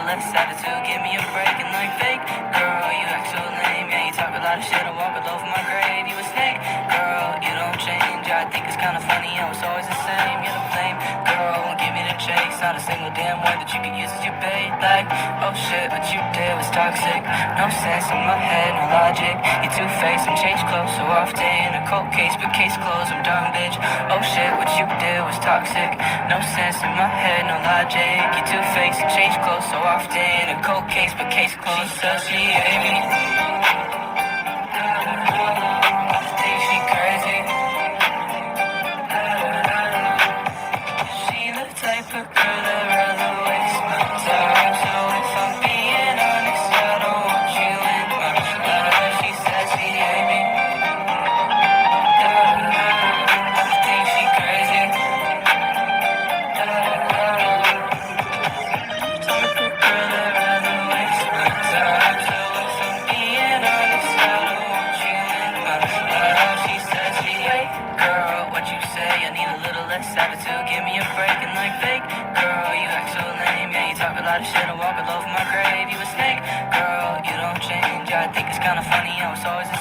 less attitude, give me a break. And like fake, girl, you act so lame. Yeah, you talk a lot of shit, I walk all over my grave. You a snake, girl, you don't change. I think it's kinda funny, I was always the same. You're the blame, girl, won't give me the chase. Not a single damn word that you could use as your bait. Like, oh shit, what you did was toxic. No sense in my head, no logic. You two-faced and change clothes so often. A cold case, but case closed, I'm done, bitch. Oh shit, what you did was toxic. No sense in my head, no logic. You two-faced and change clothes so often. A cold case, but case closed. She says she hate me. I think she crazy. She the type of girl that rather waste my time. So if I'm being honest, I don't want you in my life. She says she hate me. I think she crazy. Type of girl that rather waste my time. So if I'm being honest, I don't want you in my life. She says she hate. Girl, what you say? I need a little less attitude. Give me a break. And like fake, girl, you act so lame. Yeah, you talk a lot of shit, I walk all over my grave. You a snake, girl, you don't change. I think it's kinda funny, I was always the